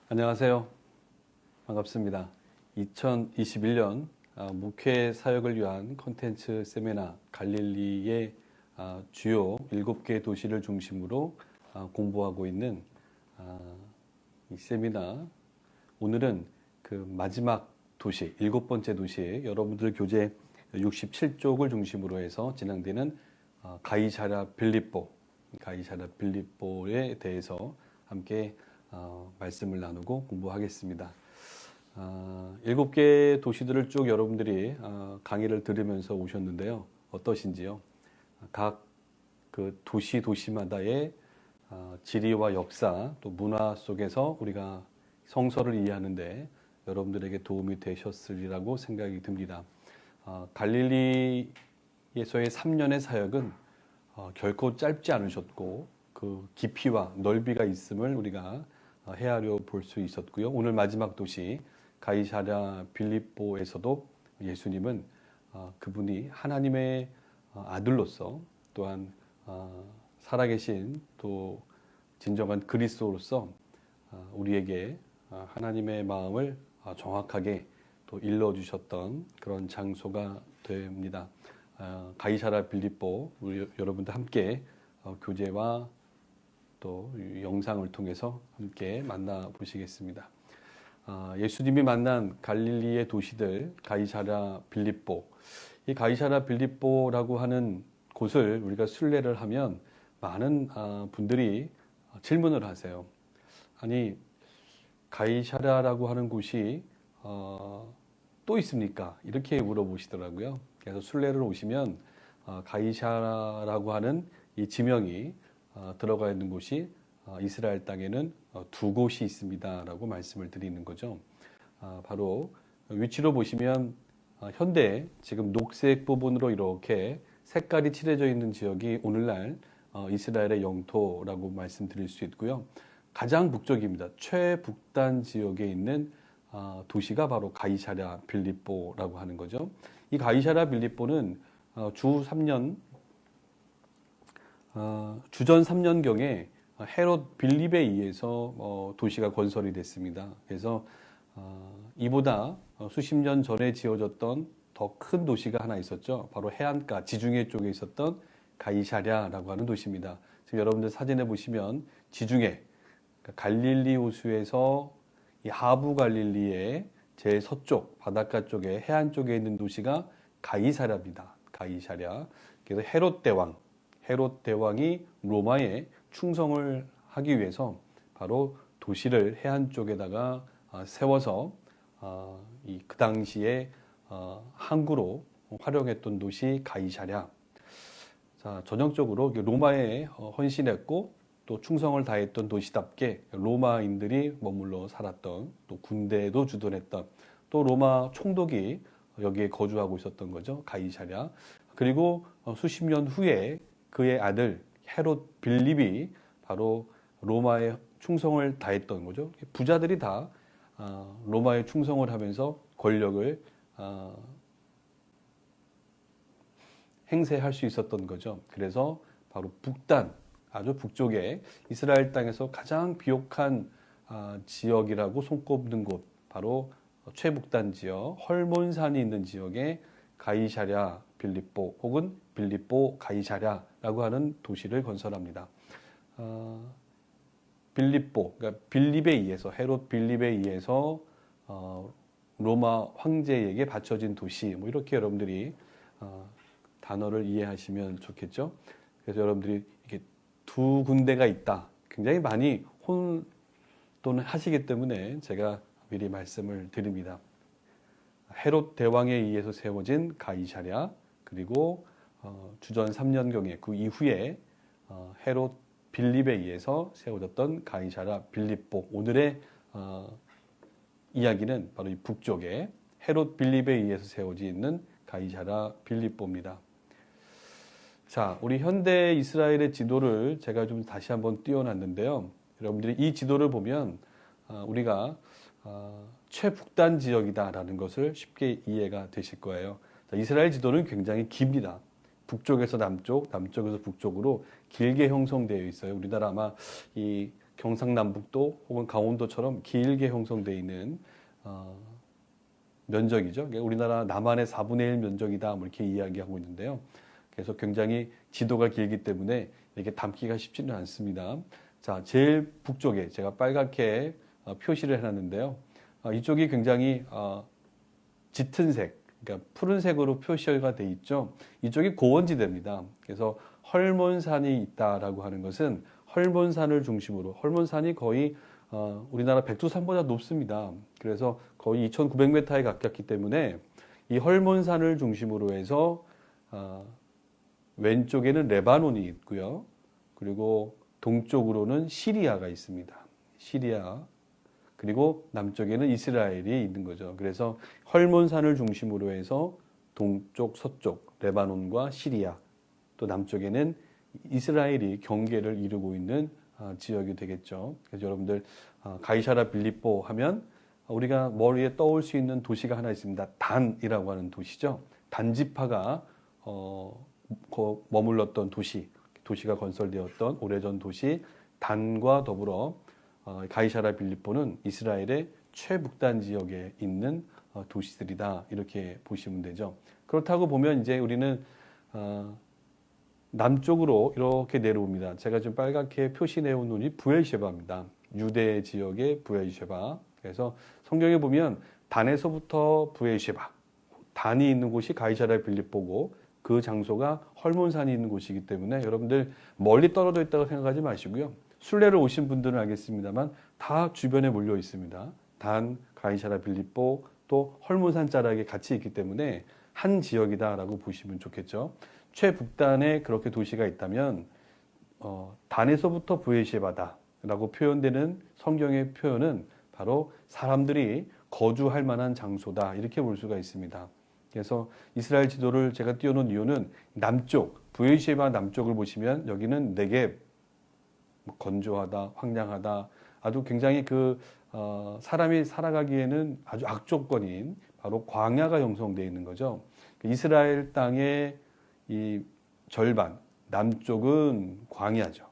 안녕하세요. 반갑습니다. 2021년 목회 사역을 위한 콘텐츠 세미나 갈릴리의 주요 7개 도시를 중심으로 공부하고 있는 이 세미나, 오늘은 그 마지막 도시, 7번째 도시, 여러분들 교재 67쪽을 중심으로 해서 진행되는 가이사랴 빌립보에 대해서 함께 말씀을 나누고 공부하겠습니다. 7개 도시들을 쭉 여러분들이 강의를 들으면서 오셨는데요. 어떠신지요? 각 그 도시마다의 지리와 역사 또 문화 속에서 우리가 성서를 이해하는데 여러분들에게 도움이 되셨으리라고 생각이 듭니다. 갈릴리에서의 3년의 사역은 결코 짧지 않으셨고 그 깊이와 넓이가 있음을 우리가 헤아려 볼 수 있었고요. 오늘 마지막 도시 가이사랴 빌립보에서도 예수님은 그분이 하나님의 아들로서 또한 살아계신 또 진정한 그리스도로서 우리에게 하나님의 마음을 정확하게 또 일러주셨던 그런 장소가 됩니다. 가이사랴 빌립보, 우리 여러분들 함께 교재와 또 영상을 통해서 함께 만나보시겠습니다. 예수님이 만난 갈릴리의 도시들 가이사랴 빌립보, 이 가이사랴 빌립보라고 하는 곳을 우리가 순례를 하면 많은 분들이 질문을 하세요. 아니, 가이사랴라고 하는 곳이 또 있습니까? 이렇게 물어보시더라고요. 그래서 순례를 오시면 가이사랴라고 하는 이 지명이 들어가 있는 곳이 이스라엘 땅에는 2곳이 있습니다라고 말씀을 드리는 거죠. 바로 위치로 보시면 현대 지금 녹색 부분으로 이렇게 색깔이 칠해져 있는 지역이 오늘날 이스라엘의 영토라고 말씀드릴 수 있고요. 가장 북쪽입니다. 최북단 지역에 있는 도시가 바로 가이사랴 빌립보라고 하는 거죠. 이 가이사랴 빌립보는 주전 3년경에 헤롯 빌립에 의해서 도시가 건설이 됐습니다. 그래서 이보다 수십 년 전에 지어졌던 더 큰 도시가 하나 있었죠. 바로 해안가 지중해 쪽에 있었던 가이사랴라고 하는 도시입니다. 지금 여러분들 사진에 보시면 지중해, 그러니까 갈릴리 호수에서 이 하부 갈릴리의 제일 서쪽 바닷가 쪽에 해안 쪽에 있는 도시가 가이사랴입니다. 가이사랴. 그래서 헤롯 대왕이 로마에 충성을 하기 위해서 바로 도시를 해안 쪽에다가 세워서 그 당시에 항구로 활용했던 도시 가이사랴. 자, 전형적으로 로마에 헌신했고 또 충성을 다했던 도시답게 로마인들이 머물러 살았던, 또 군대도 주둔했던, 또 로마 총독이 여기에 거주하고 있었던 거죠. 가이사랴. 그리고 수십 년 후에 그의 아들 헤롯 빌립이 바로 로마에 충성을 다했던 거죠. 부자들이 다 로마에 충성을 하면서 권력을 행세할 수 있었던 거죠. 그래서 바로 북단, 아주 북쪽에 이스라엘 땅에서 가장 비옥한 지역이라고 손꼽는 곳, 바로 최북단 지역, 헐몬산이 있는 지역에 가이사랴 빌립보 혹은 빌립보 가이사랴라고 하는 도시를 건설합니다. 빌립보, 그러니까 빌립에 의해서, 헤롯 빌립에 의해서 로마 황제에게 바쳐진 도시, 뭐 이렇게 여러분들이 단어를 이해하시면 좋겠죠. 그래서 여러분들이 이렇게 두 군데가 있다, 굉장히 많이 혼돈을 하시기 때문에 제가 미리 말씀을 드립니다. 헤롯 대왕에 의해서 세워진 가이사랴, 그리고 주전 3년경에 그 이후에 헤롯 빌립에 의해서 세워졌던 가이사랴 빌립보. 오늘의 이야기는 바로 이 북쪽에 헤롯 빌립에 의해서 세워져 있는 가이사랴 빌립보입니다. 자, 우리 현대 이스라엘의 지도를 제가 좀 다시 한번 띄워놨는데요. 여러분들이 이 지도를 보면 우리가 최북단 지역이다라는 것을 쉽게 이해가 되실 거예요. 자, 이스라엘 지도는 굉장히 깁니다. 북쪽에서 남쪽, 남쪽에서 북쪽으로 길게 형성되어 있어요. 우리나라 아마 이 경상남북도 혹은 강원도처럼 길게 형성되어 있는 면적이죠. 우리나라 남한의 4분의 1 면적이다, 뭐 이렇게 이야기하고 있는데요. 그래서 굉장히 지도가 길기 때문에 이렇게 담기가 쉽지는 않습니다. 자, 제일 북쪽에 제가 빨갛게 표시를 해놨는데요. 이쪽이 굉장히 짙은 색, 그러니까 푸른색으로 표시가 돼 있죠. 이쪽이 고원지대입니다. 그래서 헐몬산이 있다라고 하는 것은 헐몬산을 중심으로, 헐몬산이 거의 우리나라 백두산보다 높습니다. 그래서 거의 2,900m에 가깝기 때문에 이 헐몬산을 중심으로 해서 왼쪽에는 레바논이 있고요. 그리고 동쪽으로는 시리아가 있습니다. 시리아. 그리고 남쪽에는 이스라엘이 있는 거죠. 그래서 헐몬산을 중심으로 해서 동쪽, 서쪽, 레바논과 시리아, 또 남쪽에는 이스라엘이 경계를 이루고 있는 지역이 되겠죠. 그래서 여러분들 가이사라 빌립보 하면 우리가 머리에 떠올 수 있는 도시가 하나 있습니다. 단이라고 하는 도시죠. 단지파가 머물렀던 도시가 건설되었던 오래전 도시 단과 더불어 가이사라 빌립보는 이스라엘의 최북단 지역에 있는 도시들이다, 이렇게 보시면 되죠. 그렇다고 보면 이제 우리는 남쪽으로 이렇게 내려옵니다. 제가 지금 빨갛게 표시내온 눈이 부엘셰바입니다. 유대 지역의 부엘셰바. 그래서 성경에 보면 단에서부터 부엘셰바, 단이 있는 곳이 가이사라 빌립보고 그 장소가 헐몬산이 있는 곳이기 때문에 여러분들 멀리 떨어져 있다고 생각하지 마시고요. 순례를 오신 분들은 알겠습니다만 다 주변에 몰려 있습니다. 단, 가이사라 빌립보, 또 헐몬산 자락에 같이 있기 때문에 한 지역이다라고 보시면 좋겠죠. 최북단에 그렇게 도시가 있다면 단에서부터 부엘셰바다라고 표현되는 성경의 표현은 바로 사람들이 거주할 만한 장소다, 이렇게 볼 수가 있습니다. 그래서 이스라엘 지도를 제가 띄워놓은 이유는 남쪽, 부엘셰바 남쪽을 보시면 여기는 네겝, 건조하다, 황량하다, 아주 굉장히 사람이 살아가기에는 아주 악조건인 바로 광야가 형성되어 있는 거죠. 이스라엘 땅의 이 절반, 남쪽은 광야죠.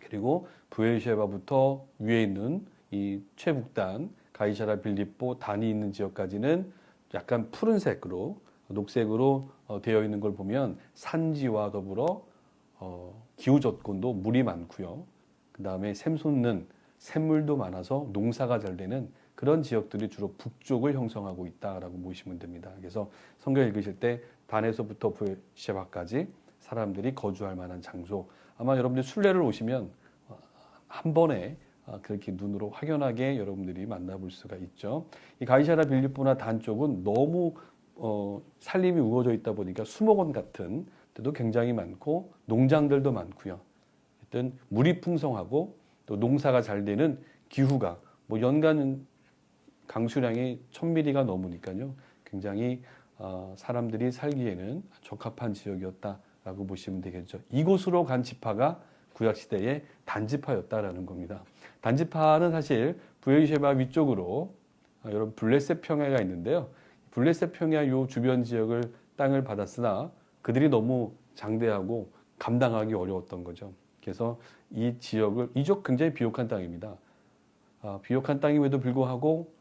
그리고 부엘셰바부터 위에 있는 이 최북단, 가이사라 빌립보 단이 있는 지역까지는 약간 푸른색으로, 녹색으로 되어 있는 걸 보면 산지와 더불어 기후조건도 물이 많고요. 그 다음에 샘솟는 샘물도 많아서 농사가 잘 되는 그런 지역들이 주로 북쪽을 형성하고 있다라고 보시면 됩니다. 그래서 성경 읽으실 때 단에서부터 부엘셰바까지 사람들이 거주할 만한 장소, 아마 여러분들이 순례를 오시면 한 번에 그렇게 눈으로 확연하게 여러분들이 만나볼 수가 있죠. 이 가이사라 빌립보나 단 쪽은 너무 산림이 우거져 있다 보니까 수목원 같은 데도 굉장히 많고 농장들도 많고요. 하여튼 물이 풍성하고 또 농사가 잘 되는 기후가 연간 강수량이 1000mm가 넘으니까요. 굉장히 사람들이 살기에는 적합한 지역이었다라고 보시면 되겠죠. 이곳으로 간 지파가 구약시대의 단지파였다라는 겁니다. 단지파는 사실 부엘셰바 위쪽으로 여러분 블레셋 평야가 있는데요. 블레셋 평야 요 주변 지역을 땅을 받았으나 그들이 너무 장대하고 감당하기 어려웠던 거죠. 그래서 이 지역 굉장히 비옥한 땅입니다. 비옥한 땅임에도 불구하고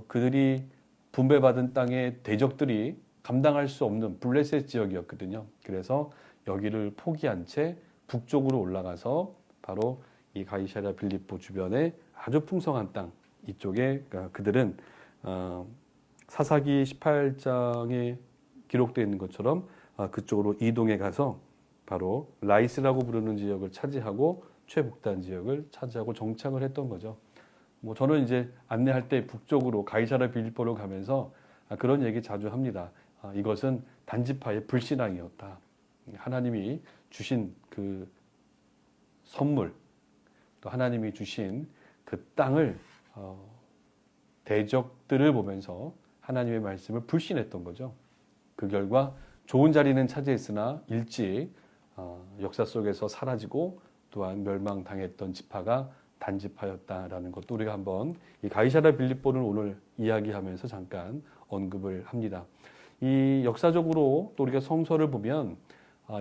그들이 분배받은 땅의 대적들이 감당할 수 없는 블레셋 지역이었거든요. 그래서 여기를 포기한 채 북쪽으로 올라가서 바로 이 가이사라 빌립보 주변에 아주 풍성한 땅, 이쪽에 그들은 사사기 18장에 기록되어 있는 것처럼 그쪽으로 이동해 가서 바로 라이스라고 부르는 지역을 차지하고 최북단 지역을 차지하고 정착을 했던 거죠. 저는 이제 안내할 때 북쪽으로 가이사라 빌립보로 가면서 그런 얘기 자주 합니다. 이것은 단지파의 불신앙이었다. 하나님이 주신 그 선물, 또 하나님이 주신 그 땅을 대적들을 보면서 하나님의 말씀을 불신했던 거죠. 그 결과 좋은 자리는 차지했으나 일찍 역사 속에서 사라지고 또한 멸망당했던 지파가 단지파였다라는 것도 우리가 한번 이 가이사라 빌립보를 오늘 이야기하면서 잠깐 언급을 합니다. 이 역사적으로 또 우리가 성서를 보면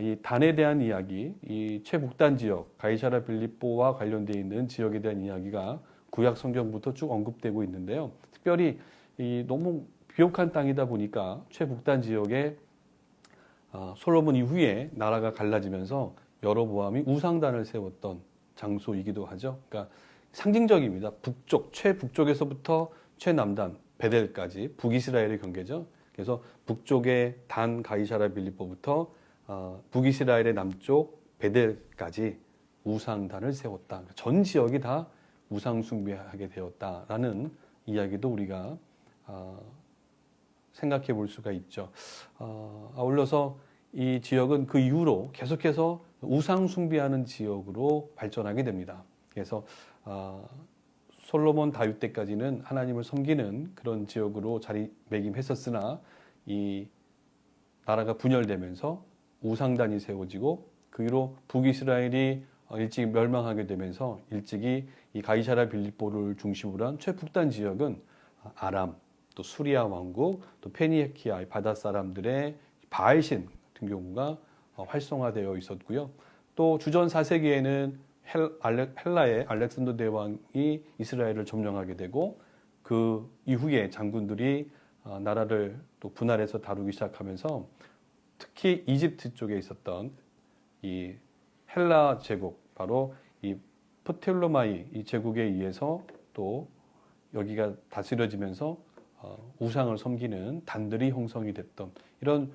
이 단에 대한 이야기, 이 최북단 지역, 가이사라 빌립보와 관련되어 있는 지역에 대한 이야기가 구약 성경부터 쭉 언급되고 있는데요. 특별히 이 너무 비옥한 땅이다 보니까 최북단 지역에 솔로몬 이후에 나라가 갈라지면서 여로보암이 우상단을 세웠던 장소이기도 하죠. 그러니까 상징적입니다. 북쪽, 최북쪽에서부터 최남단, 베델까지 북이스라엘의 경계죠. 그래서 북쪽의 단 가이사라 빌립보부터 북이스라엘의 남쪽 베델까지 우상단을 세웠다. 그러니까 전 지역이 다 우상 숭배하게 되었다라는 이야기도 우리가 생각해 볼 수가 있죠. 아울러서 이 지역은 그 이후로 계속해서 우상 숭배하는 지역으로 발전하게 됩니다. 그래서 솔로몬 다윗 때까지는 하나님을 섬기는 그런 지역으로 자리매김했었으나 이 나라가 분열되면서 우상단이 세워지고 그 이후로 북이스라엘이 일찍 멸망하게 되면서 일찍이 이 가이사라 빌립보를 중심으로 한 최북단 지역은 아람, 또 수리아 왕국, 또 페니키아 바다 사람들의 바알신 같은 경우가 활성화되어 있었고요. 또 주전 4세기에는 헬라의 알렉산더 대왕이 이스라엘을 점령하게 되고 그 이후에 장군들이 나라를 또 분할해서 다루기 시작하면서 특히 이집트 쪽에 있었던 이 헬라 제국, 바로 이 프텔로마이 이 제국에 의해서 또 여기가 다스려지면서 우상을 섬기는 단들이 형성이 됐던 이런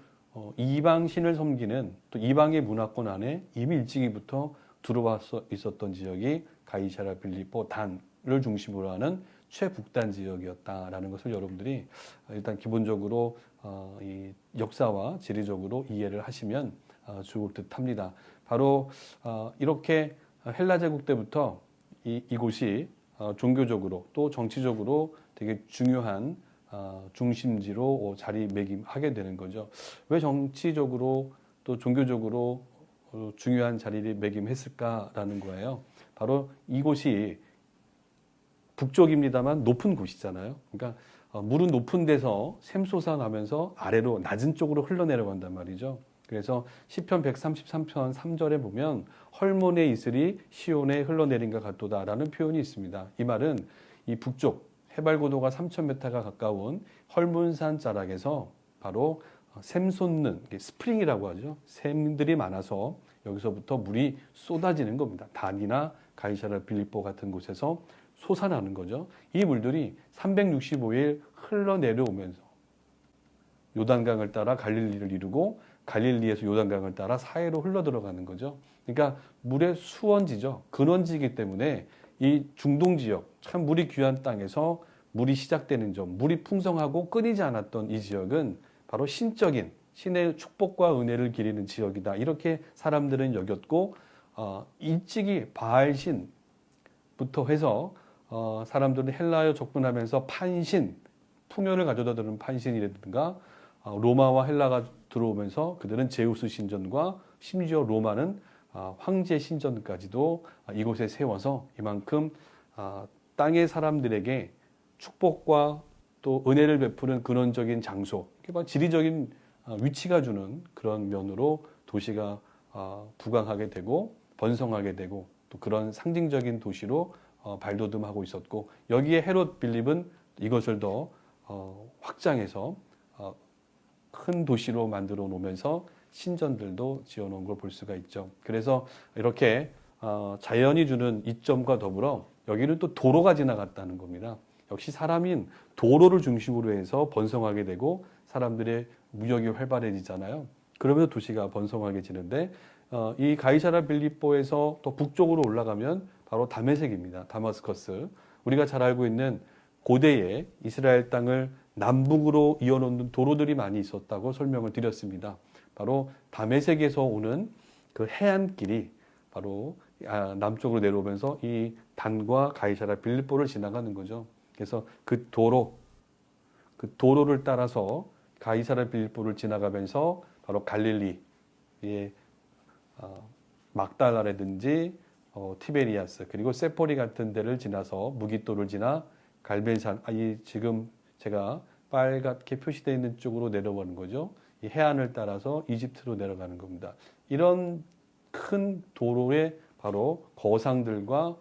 이방신을 섬기는 또 이방의 문화권 안에 이미 일찍이부터 들어와 있었던 지역이 가이사라 빌립보 단을 중심으로 하는 최북단 지역이었다라는 것을 여러분들이 일단 기본적으로 이 역사와 지리적으로 이해를 하시면 좋을 듯합니다. 바로 이렇게 헬라 제국 때부터 이곳이 종교적으로 또 정치적으로 되게 중요한 중심지로 자리매김하게 되는 거죠. 왜 정치적으로 또 종교적으로 중요한 자리를 매김했을까라는 거예요. 바로 이곳이 북쪽입니다만 높은 곳이잖아요. 그러니까 물은 높은 데서 샘솟아 나면서 아래로 낮은 쪽으로 흘러내려간단 말이죠. 그래서 시편 133편 3절에 보면 헐몬의 이슬이 시온에 흘러내린 것 같도다라는 표현이 있습니다. 이 말은 이 북쪽 해발 고도가 3,000m가 가까운 헐몬산 자락에서 바로 샘솟는 스프링이라고 하죠. 샘들이 많아서 여기서부터 물이 쏟아지는 겁니다. 단이나 가이사라 빌립보 같은 곳에서 솟아나는 거죠. 이 물들이 365일 흘러내려오면서 요단강을 따라 갈릴리를 이루고 갈릴리에서 요단강을 따라 사해로 흘러들어가는 거죠. 그러니까 물의 수원지죠. 근원지이기 때문에 이 중동 지역, 참 물이 귀한 땅에서 물이 시작되는 점, 물이 풍성하고 끊이지 않았던 이 지역은 바로 신적인 신의 축복과 은혜를 기리는 지역이다. 이렇게 사람들은 여겼고 일찍이 바알신부터 해서 사람들은 헬라어 접근하면서 판신, 풍요를 가져다 드는 판신이라든가 로마와 헬라가 들어오면서 그들은 제우스 신전과 심지어 로마는 황제 신전까지도 이곳에 세워서 이만큼 땅의 사람들에게 축복과 또 은혜를 베푸는 근원적인 장소, 지리적인 위치가 주는 그런 면으로 도시가 부강하게 되고 번성하게 되고 또 그런 상징적인 도시로 발돋움하고 있었고, 여기에 헤롯 빌립은 이것을 더 확장해서 큰 도시로 만들어 놓으면서 신전들도 지어 놓은 걸 볼 수가 있죠. 그래서 이렇게 자연이 주는 이점과 더불어 여기는 또 도로가 지나갔다는 겁니다. 역시 사람인 도로를 중심으로 해서 번성하게 되고 사람들의 무역이 활발해지잖아요. 그러면서 도시가 번성하게 이 가이사라 빌립보에서 또 북쪽으로 올라가면 바로 다메섹입니다. 다마스커스. 우리가 잘 알고 있는 고대에 이스라엘 땅을 남북으로 이어놓는 도로들이 많이 있었다고 설명을 드렸습니다. 바로 다메섹에서 오는 그 해안길이 바로 남쪽으로 내려오면서 이 단과 가이사라 빌립보를 지나가는 거죠. 그래서 그 도로를 따라서 가이사라 빌립보를 지나가면서 바로 갈릴리의 막달라라든지 티베리아스 그리고 세포리 같은 데를 지나서 무깃도를 지나 갈멜산, 지금 제가 빨갛게 표시되어 있는 쪽으로 내려오는 거죠. 이 해안을 따라서 이집트로 내려가는 겁니다. 이런 큰 도로에 바로 거상들과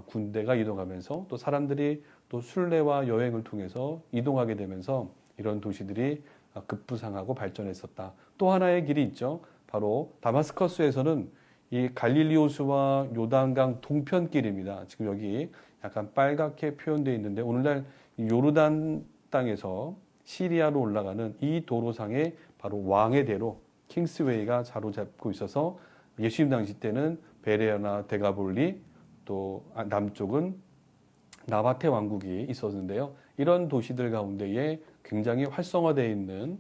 군대가 이동하면서 또 사람들이 또 순례와 여행을 통해서 이동하게 되면서 이런 도시들이 급부상하고 발전했었다. 또 하나의 길이 있죠. 바로 다마스커스에서는 이 갈릴리 호수와 요단강 동편길입니다. 지금 여기 약간 빨갛게 표현되어 있는데 오늘날 요르단 땅에서 시리아로 올라가는 이 도로상에 바로 왕의 대로 킹스웨이가 자로잡고 있어서 예수님 당시 때는 베레아나 데가볼리 또 남쪽은 나바테 왕국이 있었는데요. 이런 도시들 가운데에 굉장히 활성화되어 있는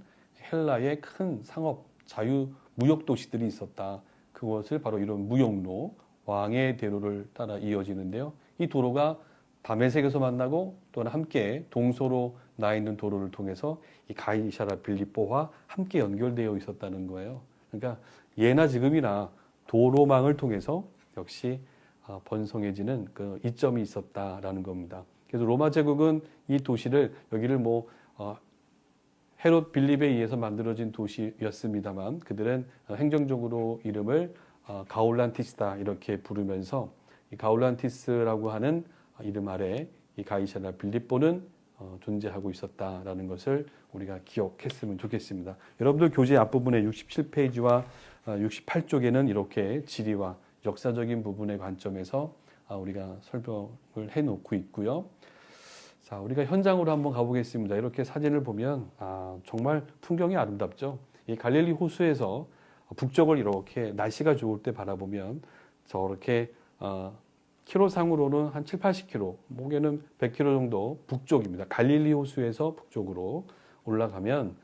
헬라의 큰 상업, 자유, 무역 도시들이 있었다. 그것을 바로 이런 무역로, 왕의 대로를 따라 이어지는데요. 이 도로가 다메섹에서 만나고 또는 함께 동서로 나 있는 도로를 통해서 이 가이사라 빌립보와 함께 연결되어 있었다는 거예요. 그러니까 예나 지금이나 도로망을 통해서 역시 번성해지는 그 이점이 있었다라는 겁니다. 그래서 로마 제국은 이 도시를 여기를 헤롯 빌립에 의해서 만들어진 도시였습니다만 그들은 행정적으로 이름을 가울란티스다 이렇게 부르면서 이 가울란티스라고 하는 이름 아래 이 가이사라 빌립보는 존재하고 있었다라는 것을 우리가 기억했으면 좋겠습니다. 여러분들 교재 앞부분에 67페이지와 68쪽에는 이렇게 지리와 역사적인 부분의 관점에서 우리가 설명을 해놓고 있고요. 자, 우리가 현장으로 한번 가보겠습니다. 이렇게 사진을 보면 정말 풍경이 아름답죠. 이 갈릴리 호수에서 북쪽을 이렇게 날씨가 좋을 때 바라보면 저렇게 키로상으로는 한 7, 80km, 목에는 100km 정도 북쪽입니다. 갈릴리 호수에서 북쪽으로 올라가면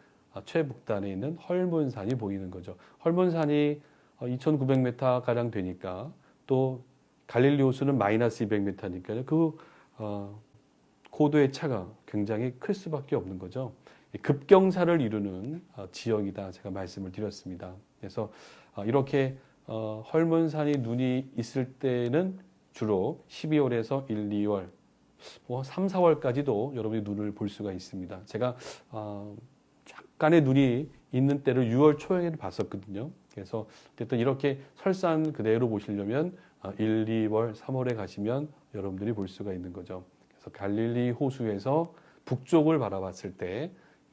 최북단에 있는 헐몬산이 보이는 거죠. 헐몬산이 2,900m 가량 되니까 또 갈릴리 호수는 마이너스 200m니까요. 그 고도의 차가 굉장히 클 수밖에 없는 거죠. 급경사를 이루는 지역이다 제가 말씀을 드렸습니다. 그래서 이렇게 헐몬산이 눈이 있을 때는 주로 12월에서 1, 2월, 3, 4월까지도 여러분이 눈을 볼 수가 있습니다. 제가 약간의 눈이 있는 때를 6월 초에 봤었거든요. 그래서 어쨌든 이렇게 설산 그대로 보시려면 1, 2월, 3월에 가시면 여러분들이 볼 수가 있는 거죠. 그래서 갈릴리 호수에서 북쪽을 바라봤을 때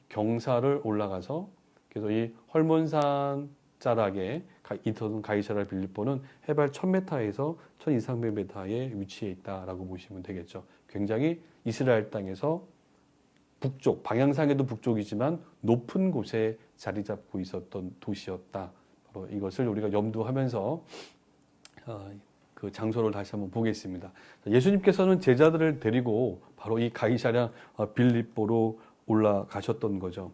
경사를 올라가서 그래서 이 헐몬산 자락에 있던 가이사라 빌립보는 해발 1000m에서 1200m에 위치해 있다라고 보시면 되겠죠. 굉장히 이스라엘 땅에서 북쪽, 방향상에도 북쪽이지만 높은 곳에 자리 잡고 있었던 도시였다. 바로 이것을 우리가 염두하면서 그 장소를 다시 한번 보겠습니다. 예수님께서는 제자들을 데리고 바로 이 가이사랴 빌립보로 올라가셨던 거죠.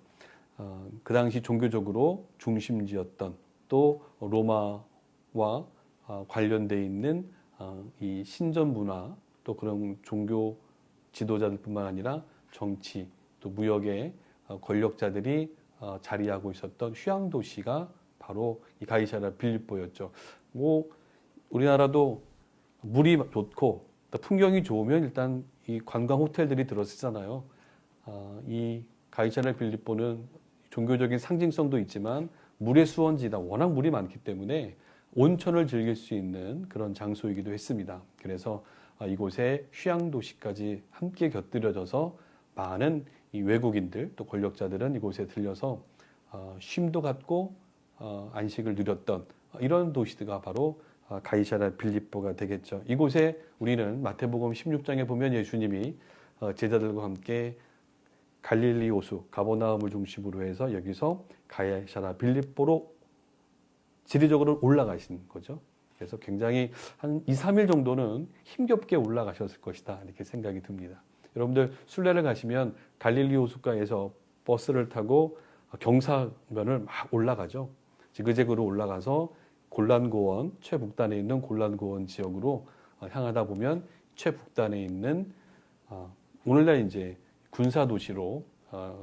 그 당시 종교적으로 중심지였던 또 로마와 관련되어 있는 이 신전 문화 또 그런 종교 지도자들뿐만 아니라 정치 또 무역의 권력자들이 자리하고 있었던 휴양 도시가 바로 이 가이사랴 빌립보였죠. 우리나라도 물이 좋고 풍경이 좋으면 일단 이 관광 호텔들이 들어서잖아요. 이 가이사랴 빌립보는 종교적인 상징성도 있지만 물의 수원지다. 워낙 물이 많기 때문에 온천을 즐길 수 있는 그런 장소이기도 했습니다. 그래서 이곳에 휴양 도시까지 함께 곁들여져서 많은 이 외국인들 또 권력자들은 이곳에 들려서 쉼도 갖고 안식을 누렸던 이런 도시가 바로 가이사랴 빌립보가 되겠죠. 이곳에 우리는 마태복음 16장에 보면 예수님이 제자들과 함께 갈릴리 호수 가버나움을 중심으로 해서 여기서 가이사랴 빌립보로 지리적으로 올라가신 거죠. 그래서 굉장히 한 2, 3일 정도는 힘겹게 올라가셨을 것이다 이렇게 생각이 듭니다. 여러분들 순례를 가시면 갈릴리 호수가에서 버스를 타고 경사면을 막 올라가죠. 지그재그로 올라가서 골란고원, 최북단에 있는 골란고원 지역으로 향하다 보면 최북단에 있는 오늘날 이제 군사도시로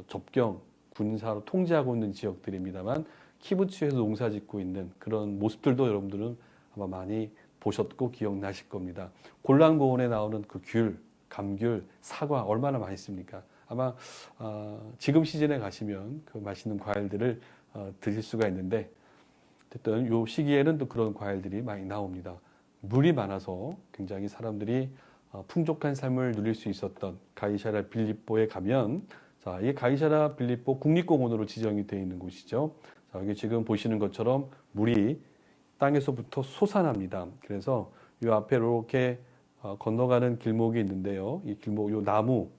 접경, 군사로 통제하고 있는 지역들입니다만 키부츠에서 농사 짓고 있는 그런 모습들도 여러분들은 아마 많이 보셨고 기억나실 겁니다. 골란고원에 나오는 그 귤, 감귤, 사과 얼마나 맛있습니까? 아마 지금 시즌에 가시면 그 맛있는 과일들을 드실 수가 있는데 어쨌든 요 시기에는 또 그런 과일들이 많이 나옵니다. 물이 많아서 굉장히 사람들이 풍족한 삶을 누릴 수 있었던 가이사랴 빌립보에 가면 자, 이 가이사랴 빌립보 국립공원으로 지정이 되어 있는 곳이죠. 자, 여기 지금 보시는 것처럼 물이 땅에서부터 솟아납니다. 그래서 이 앞에 이렇게 건너가는 길목이 있는데요. 이 길목, 이 나무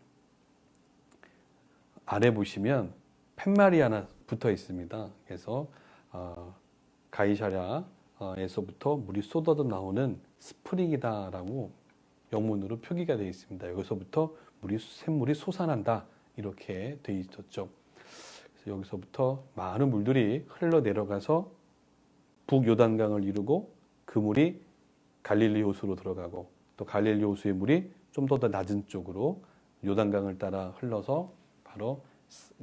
아래 보시면 팻말이 하나 붙어 있습니다. 그래서 가이사랴에서부터 물이 쏟아져 나오는 스프링이다라고 영문으로 표기가 되어 있습니다. 여기서부터 샘물이 솟아난다 이렇게 되어 있었죠. 그래서 여기서부터 많은 물들이 흘러 내려가서 북요단강을 이루고 그 물이 갈릴리 호수로 들어가고 또 갈릴리 호수의 물이 좀 더 낮은 쪽으로 요단강을 따라 흘러서 바로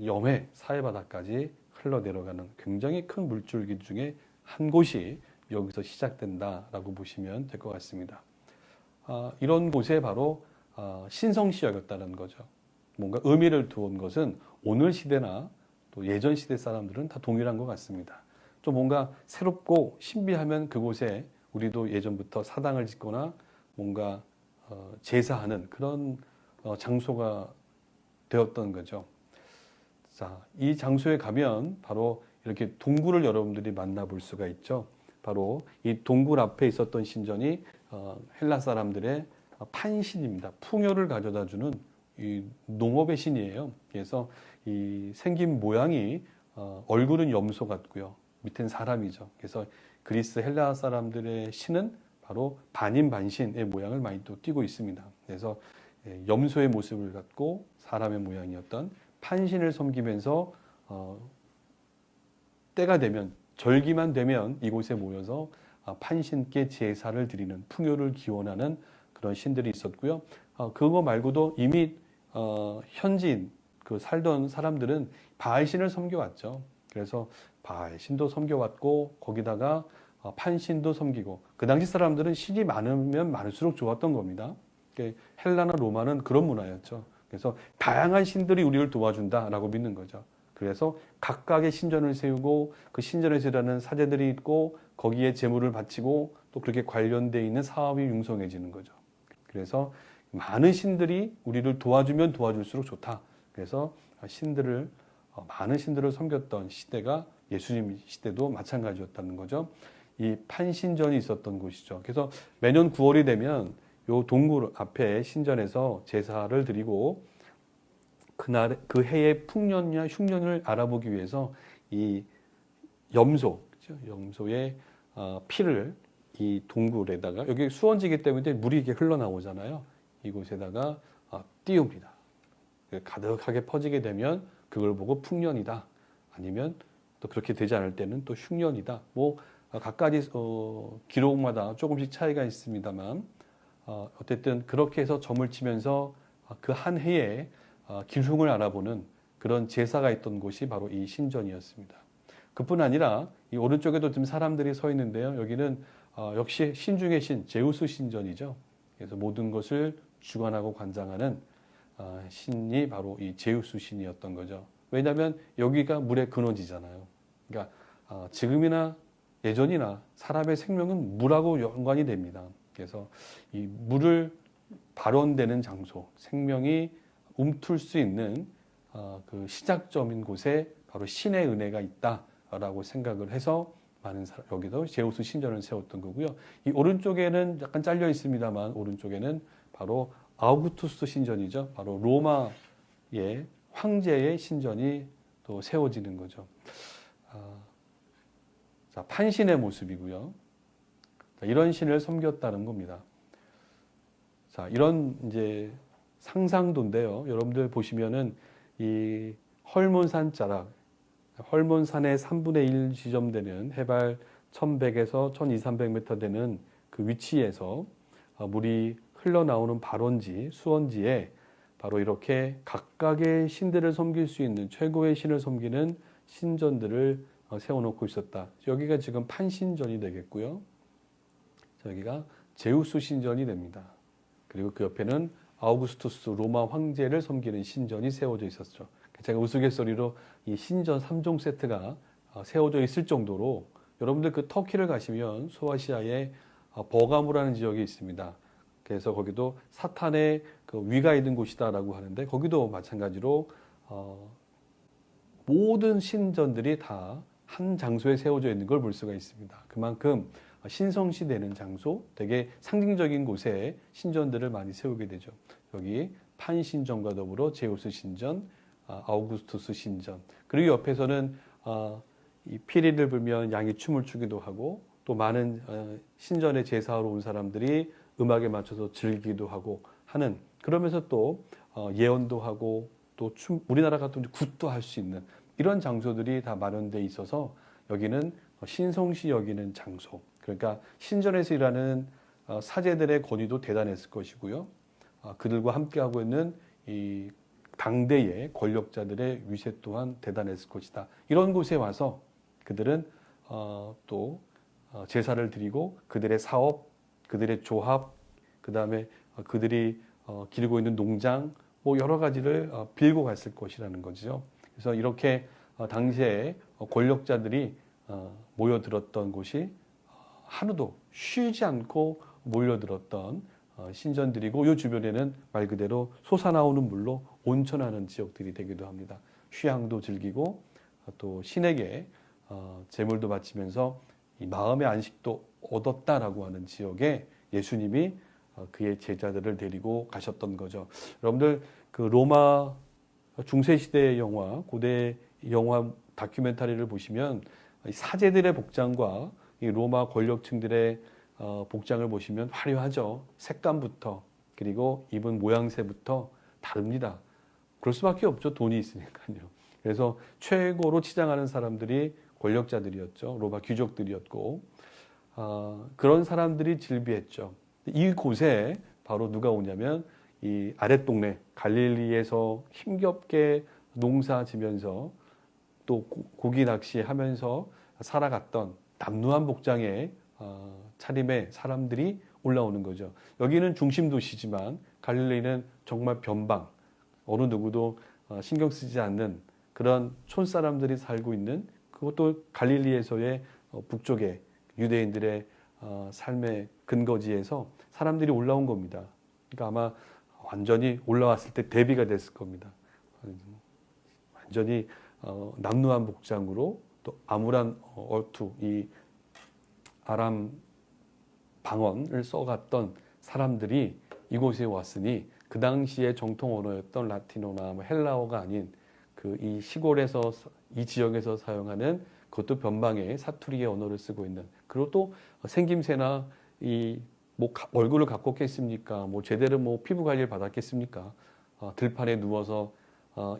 염해 사해바다까지 흘러 내려가는 굉장히 큰 물줄기 중에 한 곳이 여기서 시작된다라고 보시면 될 것 같습니다. 이런 곳에 바로 신성시역이었다는 거죠. 뭔가 의미를 두은 것은 오늘 시대나 또 예전 시대 사람들은 다 동일한 것 같습니다. 좀 뭔가 새롭고 신비하면 그곳에 우리도 예전부터 사당을 짓거나 뭔가 제사하는 그런 장소가 되었던 거죠. 자, 이 장소에 가면 바로 이렇게 동굴을 여러분들이 만나볼 수가 있죠. 바로 이 동굴 앞에 있었던 신전이 헬라 사람들의 판신입니다. 풍요를 가져다 주는 이 농업의 신이에요. 그래서 이 생긴 모양이 얼굴은 염소 같고요. 밑엔 사람이죠. 그래서 그리스 헬라 사람들의 신은 바로 반인반신의 모양을 많이 또 띠고 있습니다. 그래서 염소의 모습을 갖고 사람의 모양이었던 판신을 섬기면서 때가 되면 절기만 되면 이곳에 모여서 판신께 제사를 드리는 풍요를 기원하는 그런 신들이 있었고요. 그거 말고도 이미 현지인 그 살던 사람들은 바알신을 섬겨왔죠. 그래서 바알신도 섬겨왔고 거기다가 판신도 섬기고 그 당시 사람들은 신이 많으면 많을수록 좋았던 겁니다. 헬라나 로마는 그런 문화였죠. 그래서 다양한 신들이 우리를 도와준다라고 믿는 거죠. 그래서 각각의 신전을 세우고 그 신전에서 일하는 사제들이 있고 거기에 제물을 바치고 또 그렇게 관련되어 있는 사업이 융성해지는 거죠. 그래서 많은 신들이 우리를 도와주면 도와줄수록 좋다. 그래서 많은 신들을 섬겼던 시대가 예수님 시대도 마찬가지였다는 거죠. 이 판신전이 있었던 곳이죠. 그래서 매년 9월이 되면 요 동굴 앞에 신전에서 제사를 드리고 그 해의 풍년이나 흉년을 알아보기 위해서 이 염소의 피를 이 동굴에다가 여기 수원지기 때문에 물이 이렇게 흘러나오잖아요. 이곳에다가 띄웁니다. 가득하게 퍼지게 되면 그걸 보고 풍년이다. 아니면 또 그렇게 되지 않을 때는 또 흉년이다. 뭐 각가지 기록마다 조금씩 차이가 있습니다만 어쨌든 그렇게 해서 점을 치면서 그 한 해에 기흉을 알아보는 그런 제사가 있던 곳이 바로 이 신전이었습니다. 그뿐 아니라 이 오른쪽에도 지금 사람들이 서 있는데요. 여기는 역시 신 중의 신, 제우스 신전이죠. 그래서 모든 것을 주관하고 관장하는 신이 바로 이 제우스 신이었던 거죠. 왜냐하면 여기가 물의 근원지잖아요. 그러니까 지금이나 예전이나 사람의 생명은 물하고 연관이 됩니다. 그래서 이 물을 발원되는 장소, 생명이 움틀 수 있는 그 시작점인 곳에 바로 신의 은혜가 있다라고 생각을 해서 많은 여기도 제우스 신전을 세웠던 거고요. 이 오른쪽에는 약간 잘려 있습니다만 오른쪽에는 바로 아우구투스 신전이죠. 바로 로마의 황제의 신전이 또 세워지는 거죠. 자, 판신의 모습이고요. 자, 이런 신을 섬겼다는 겁니다. 자, 이런 이제 상상도인데요. 여러분들 보시면은 이 헐몬산 자락, 헐몬산의 3분의 1 지점되는 해발 1100에서 1200~1300m 되는 그 위치에서 물이 흘러나오는 발원지, 수원지에 바로 이렇게 각각의 신들을 섬길 수 있는 최고의 신을 섬기는 신전들을 세워놓고 있었다. 여기가 지금 판신전이 되겠고요. 여기가 제우스 신전이 됩니다. 그리고 그 옆에는 아우구스투스 로마 황제를 섬기는 신전이 세워져 있었죠. 제가 우스갯소리로 이 신전 3종 세트가 세워져 있을 정도로 여러분들 그 터키를 가시면 소아시아에 버가무라는 지역이 있습니다. 그래서 거기도 사탄의 그 위가 있는 곳이다라고 하는데 거기도 마찬가지로 모든 신전들이 다 한 장소에 세워져 있는 걸 볼 수가 있습니다. 그만큼 신성시되는 장소, 되게 상징적인 곳에 신전들을 많이 세우게 되죠. 여기 판신전과 더불어 제우스 신전, 아우구스투스 신전, 그리고 옆에서는 이 피리를 불면 양이 춤을 추기도 하고 또 많은 신전에 제사하러 온 사람들이 음악에 맞춰서 즐기기도 하고 하는, 그러면서 또 예언도 하고 또 우리나라 같은 굿도 할 수 있는 이런 장소들이 다 마련돼 있어서 여기는 신성시 여기는 장소, 그러니까 신전에서 일하는 사제들의 권위도 대단했을 것이고요. 그들과 함께하고 있는 이 당대의 권력자들의 위세 또한 대단했을 것이다. 이런 곳에 와서 그들은 또 제사를 드리고 그들의 사업, 그들의 조합, 그 다음에 그들이 기르고 있는 농장, 뭐 여러 가지를 빌고 갔을 것이라는 거죠. 그래서 이렇게 당시에 권력자들이 모여들었던 곳이 하루도 쉬지 않고 몰려들었던 신전들이고 이 주변에는 말 그대로 솟아나오는 물로 온천하는 지역들이 되기도 합니다. 휴양도 즐기고 또 신에게 제물도 바치면서 이 마음의 안식도 얻었다라고 하는 지역에 예수님이 그의 제자들을 데리고 가셨던 거죠. 여러분들 그 로마 중세시대의 영화, 고대 영화 다큐멘터리를 보시면 사제들의 복장과 이 로마 권력층들의 복장을 보시면 화려하죠. 색감부터 그리고 입은 모양새부터 다릅니다. 그럴 수밖에 없죠. 돈이 있으니까요. 그래서 최고로 치장하는 사람들이 권력자들이었죠. 로마 귀족들이었고 그런 사람들이 즐비했죠. 이곳에 바로 누가 오냐면 이 아랫동네 갈릴리에서 힘겹게 농사 지면서 또 고기 낚시하면서 살아갔던 남루한 복장의 차림의 사람들이 올라오는 거죠. 여기는 중심 도시지만 갈릴리는 정말 변방, 어느 누구도 신경 쓰지 않는 그런 촌사람들이 살고 있는, 그것도 갈릴리에서의 북쪽의 유대인들의 삶의 근거지에서 사람들이 올라온 겁니다. 그러니까 아마 완전히 올라왔을 때 대비가 됐을 겁니다. 완전히 남루한 복장으로 또 암울한 얼투, 이 아람 방언을 써갔던 사람들이 이곳에 왔으니 그 당시에 정통 언어였던 라틴어나 헬라어가 아닌 그 이 시골에서 이 지역에서 사용하는 그것도 변방의 사투리의 언어를 쓰고 있는, 그리고 또 생김새나 이 뭐 얼굴을 갖고 겠습니까? 뭐 제대로 뭐 피부 관리를 받았겠습니까? 들판에 누워서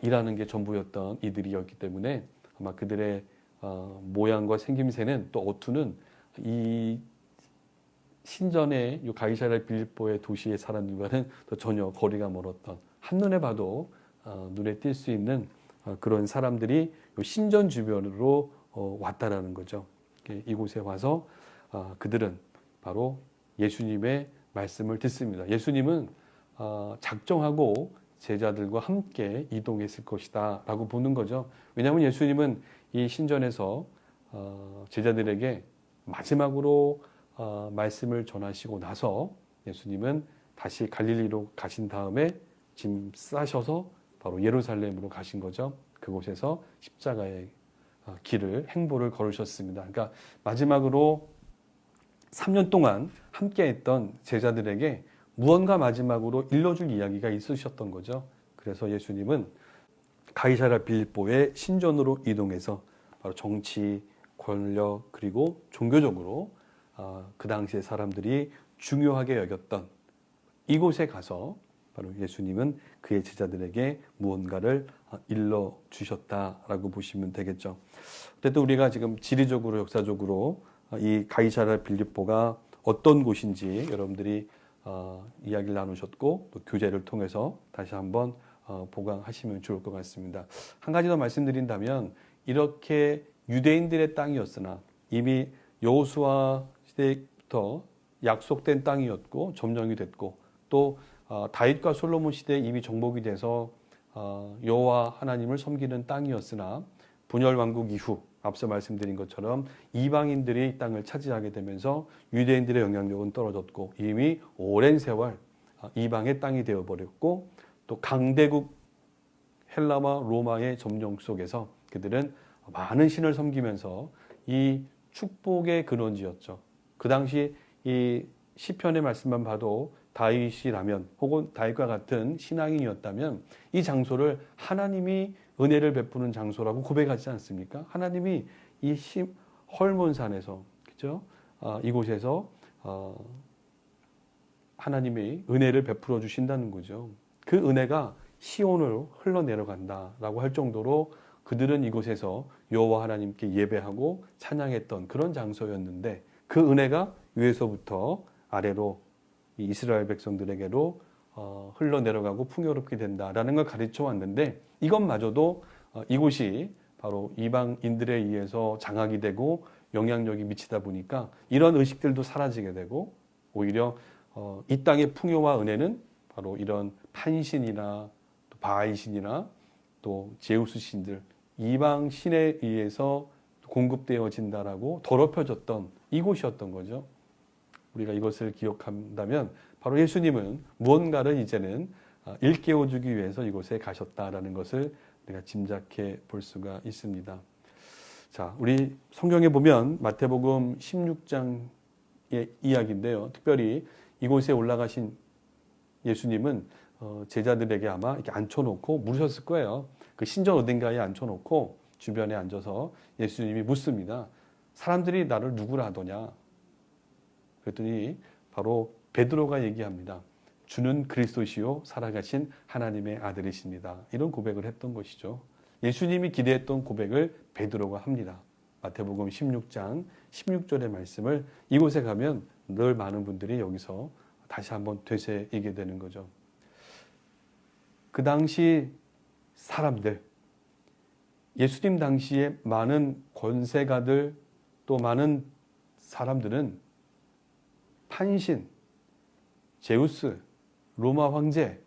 일하는 게 전부였던 이들이었기 때문에 아마 그들의 모양과 생김새는 또 어투는 이 신전의 가이사랴 빌립보의 도시의 사람들과는 또 전혀 거리가 멀었던, 한눈에 봐도 눈에 띌 수 있는 그런 사람들이 신전 주변으로 왔다라는 거죠. 이곳에 와서 그들은 바로 예수님의 말씀을 듣습니다. 예수님은 작정하고 제자들과 함께 이동했을 것이다 라고 보는 거죠. 왜냐하면 예수님은 이 신전에서 제자들에게 마지막으로 말씀을 전하시고 나서 예수님은 다시 갈릴리로 가신 다음에 짐 싸셔서 바로 예루살렘으로 가신 거죠. 그곳에서 십자가의 길을, 행보를 걸으셨습니다. 그러니까 마지막으로 3년 동안 함께했던 제자들에게 무언가 마지막으로 일러줄 이야기가 있으셨던 거죠. 그래서 예수님은 가이사랴 빌립보의 신전으로 이동해서 바로 정치, 권력, 그리고 종교적으로 그 당시의 사람들이 중요하게 여겼던 이곳에 가서 바로 예수님은 그의 제자들에게 무언가를 일러주셨다라고 보시면 되겠죠. 어쨌든 우리가 지금 지리적으로, 역사적으로 이 가이사랴 빌립보가 어떤 곳인지 여러분들이 이야기를 나누셨고 또 교재를 통해서 다시 한번 보강하시면 좋을 것 같습니다. 한 가지 더 말씀드린다면 이렇게 유대인들의 땅이었으나 이미 여호수아 시대부터 약속된 땅이었고 점령이 됐고 또 다윗과 솔로몬 시대에 이미 정복이 돼서 여호와 하나님을 섬기는 땅이었으나 분열 왕국 이후 앞서 말씀드린 것처럼 이방인들이 이 땅을 차지하게 되면서 유대인들의 영향력은 떨어졌고 이미 오랜 세월 이방의 땅이 되어버렸고 또 강대국 헬라와 로마의 점령 속에서 그들은 많은 신을 섬기면서 이 축복의 근원지였죠. 그 당시 이 시편의 말씀만 봐도 다윗이라면 혹은 다윗과 같은 신앙인이었다면 이 장소를 하나님이 은혜를 베푸는 장소라고 고백하지 않습니까? 하나님이 이 헐몬산에서 그죠? 이곳에서 하나님이 은혜를 베풀어 주신다는 거죠. 그 은혜가 시온으로 흘러내려간다라고 할 정도로 그들은 이곳에서 여호와 하나님께 예배하고 찬양했던 그런 장소였는데 그 은혜가 위에서부터 아래로 이 이스라엘 백성들에게로 흘러내려가고 풍요롭게 된다라는 걸 가르쳐 왔는데 이것마저도 이곳이 바로 이방인들에 의해서 장악이 되고 영향력이 미치다 보니까 이런 의식들도 사라지게 되고 오히려 이 땅의 풍요와 은혜는 바로 이런 판신이나 또 바알신이나 또 제우스 신들 이방 신에 의해서 공급되어진다라고 더럽혀졌던 이곳이었던 거죠. 우리가 이것을 기억한다면 바로 예수님은 무언가를 이제는 일깨워주기 위해서 이곳에 가셨다라는 것을 우리가 짐작해 볼 수가 있습니다. 자, 우리 성경에 보면 마태복음 16장의 이야기인데요. 특별히 이곳에 올라가신 예수님은 제자들에게 아마 이렇게 앉혀놓고 물으셨을 거예요. 그 신전 어딘가에 앉혀놓고 주변에 앉아서 예수님이 묻습니다. 사람들이 나를 누구라 하더냐? 그랬더니 바로 베드로가 얘기합니다. 주는 그리스도시요 살아가신 하나님의 아들이십니다. 이런 고백을 했던 것이죠. 예수님이 기대했던 고백을 베드로가 합니다. 마태복음 16장 16절의 말씀을 이곳에 가면 늘 많은 분들이 여기서 다시 한번 되새기게 되는 거죠. 그 당시 사람들, 예수님 당시에 많은 권세가들 또 많은 사람들은 판신, 제우스, 로마 황제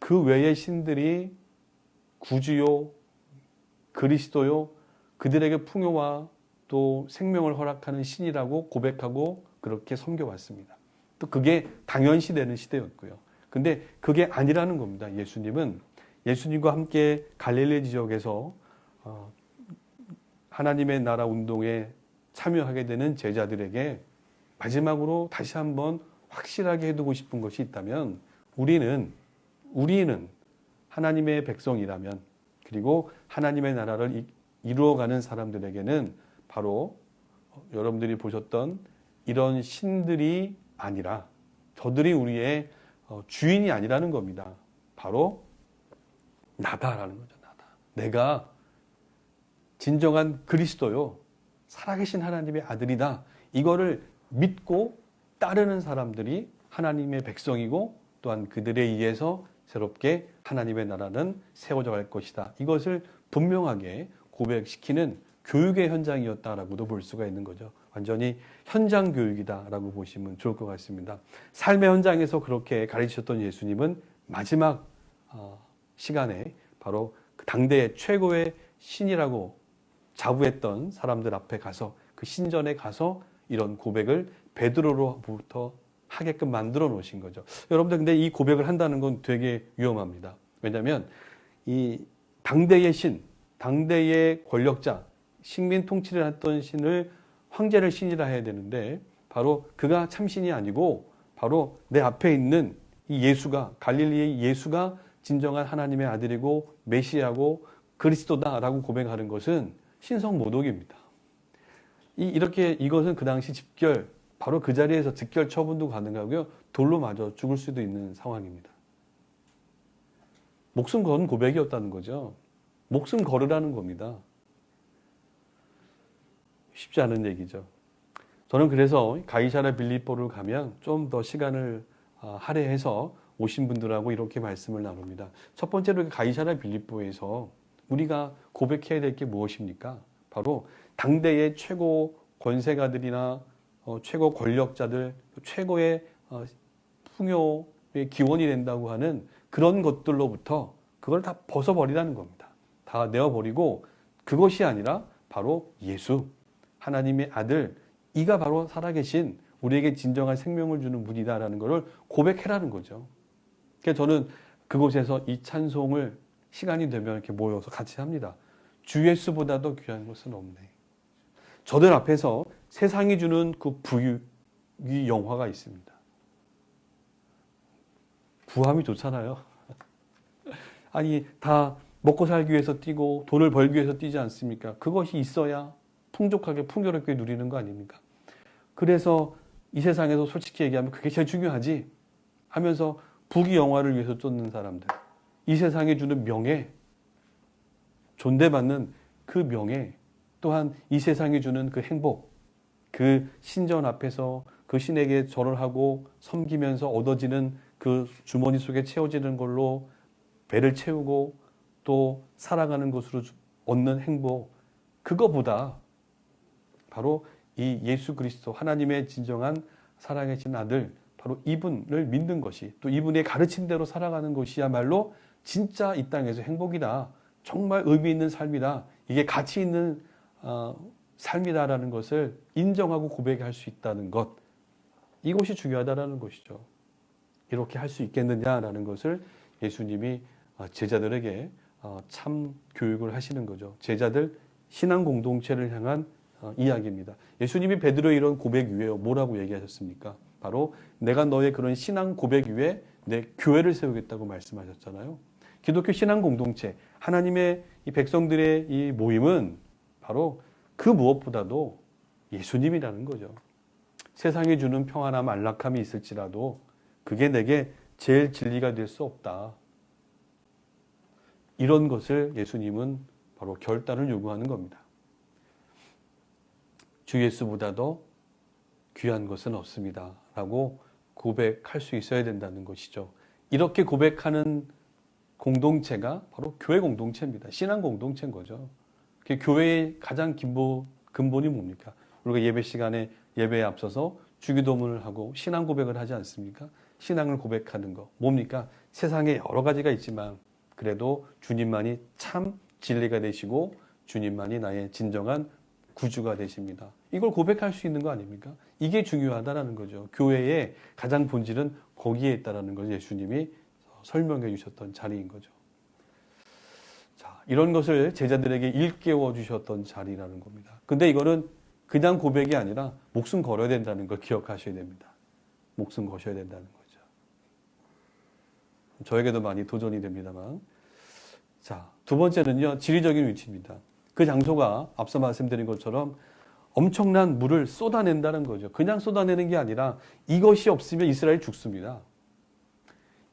그 외의 신들이 구주요, 그리스도요, 그들에게 풍요와 또 생명을 허락하는 신이라고 고백하고 그렇게 섬겨왔습니다. 또 그게 당연시되는 시대였고요. 근데 그게 아니라는 겁니다. 예수님은 예수님과 함께 갈릴리 지역에서 하나님의 나라 운동에 참여하게 되는 제자들에게 마지막으로 다시 한번 확실하게 해두고 싶은 것이 있다면 우리는 하나님의 백성이라면 그리고 하나님의 나라를 이루어가는 사람들에게는 바로 여러분들이 보셨던 이런 신들이 아니라 저들이 우리의 주인이 아니라는 겁니다. 바로 나다라는 거죠. 나다. 내가 진정한 그리스도요. 살아계신 하나님의 아들이다. 이거를 믿고 따르는 사람들이 하나님의 백성이고 또한 그들에 의해서 새롭게 하나님의 나라는 세워져 갈 것이다. 이것을 분명하게 고백시키는 교육의 현장이었다라고도 볼 수가 있는 거죠. 완전히 현장 교육이다라고 보시면 좋을 것 같습니다. 삶의 현장에서 그렇게 가르치셨던 예수님은 마지막 시간에 바로 그 당대의 최고의 신이라고 자부했던 사람들 앞에 가서 그 신전에 가서 이런 고백을 베드로로부터 하게끔 만들어 놓으신 거죠. 여러분들 근데 이 고백을 한다는 건 되게 위험합니다. 왜냐하면 이 당대의 신, 당대의 권력자, 식민 통치를 했던 신을 황제를 신이라 해야 되는데 바로 그가 참신이 아니고 바로 내 앞에 있는 이 예수가 갈릴리의 예수가 진정한 하나님의 아들이고 메시아고 그리스도다라고 고백하는 것은 신성모독입니다. 이것은 그 당시 집결 바로 그 자리에서 즉결 처분도 가능하고요. 돌로 맞아 죽을 수도 있는 상황입니다. 목숨 건 고백이었다는 거죠. 목숨 걸으라는 겁니다. 쉽지 않은 얘기죠. 저는 그래서 가이사랴 빌립보를 가면 좀 더 시간을 할애해서 오신 분들하고 이렇게 말씀을 나눕니다. 첫 번째로 가이사랴 빌립보에서 우리가 고백해야 될 게 무엇입니까? 바로 당대의 최고 권세가들이나 최고 권력자들, 최고의 풍요의 기원이 된다고 하는 그런 것들로부터 그걸 다 벗어버리라는 겁니다. 다 내어버리고 그것이 아니라 바로 예수, 하나님의 아들, 이가 바로 살아계신 우리에게 진정한 생명을 주는 분이다라는 것을 고백해라는 거죠. 그래서 저는 그곳에서 이 찬송을 시간이 되면 이렇게 모여서 같이 합니다. 주 예수보다도 귀한 것은 없네. 저들 앞에서 세상이 주는 그 부귀 영화가 있습니다. 구함이 좋잖아요. 아니, 다 먹고 살기 위해서 뛰고 돈을 벌기 위해서 뛰지 않습니까? 그것이 있어야 풍족하게 풍요롭게 누리는 거 아닙니까? 그래서 이 세상에서 솔직히 얘기하면 그게 제일 중요하지 하면서 부귀 영화를 위해서 쫓는 사람들, 이 세상에 주는 명예, 존대받는 그 명예, 또한 이 세상에 주는 그 행복, 그 신전 앞에서 그 신에게 절을 하고 섬기면서 얻어지는 그 주머니 속에 채워지는 걸로 배를 채우고 또 살아가는 것으로 얻는 행복, 그거보다 바로 이 예수 그리스도, 하나님의 진정한 살아계신 아들, 바로 이분을 믿는 것이, 또 이분의 가르침대로 살아가는 것이야말로 진짜 이 땅에서 행복이다. 정말 의미 있는 삶이다. 이게 가치 있는 삶이다라는 것을 인정하고 고백할 수 있다는 것. 이것이 중요하다라는 것이죠. 이렇게 할 수 있겠느냐라는 것을 예수님이 제자들에게 참 교육을 하시는 거죠. 제자들 신앙 공동체를 향한 이야기입니다. 예수님이 베드로의 이런 고백 위에 뭐라고 얘기하셨습니까? 바로 내가 너의 그런 신앙 고백 위에 내 교회를 세우겠다고 말씀하셨잖아요. 기독교 신앙 공동체, 하나님의 이 백성들의 이 모임은 바로 그 무엇보다도 예수님이라는 거죠. 세상이 주는 평안함, 안락함이 있을지라도 그게 내게 제일 진리가 될 수 없다. 이런 것을 예수님은 바로 결단을 요구하는 겁니다. 주 예수보다도 귀한 것은 없습니다. 라고 고백할 수 있어야 된다는 것이죠. 이렇게 고백하는 공동체가 바로 교회 공동체입니다. 신앙 공동체인 거죠. 교회의 가장 근본이 뭡니까? 우리가 예배 시간에 예배에 앞서서 주기도문을 하고 신앙 고백을 하지 않습니까? 신앙을 고백하는 거. 뭡니까? 세상에 여러 가지가 있지만 그래도 주님만이 참 진리가 되시고 주님만이 나의 진정한 구주가 되십니다. 이걸 고백할 수 있는 거 아닙니까? 이게 중요하다는 거죠. 교회의 가장 본질은 거기에 있다는 걸 예수님이 설명해 주셨던 자리인 거죠. 자, 이런 것을 제자들에게 일깨워 주셨던 자리라는 겁니다. 근데 이거는 그냥 고백이 아니라 목숨 걸어야 된다는 걸 기억하셔야 됩니다. 목숨 거셔야 된다는 거죠. 저에게도 많이 도전이 됩니다만. 자, 두 번째는요, 지리적인 위치입니다. 그 장소가 앞서 말씀드린 것처럼 엄청난 물을 쏟아낸다는 거죠. 그냥 쏟아내는 게 아니라 이것이 없으면 이스라엘이 죽습니다.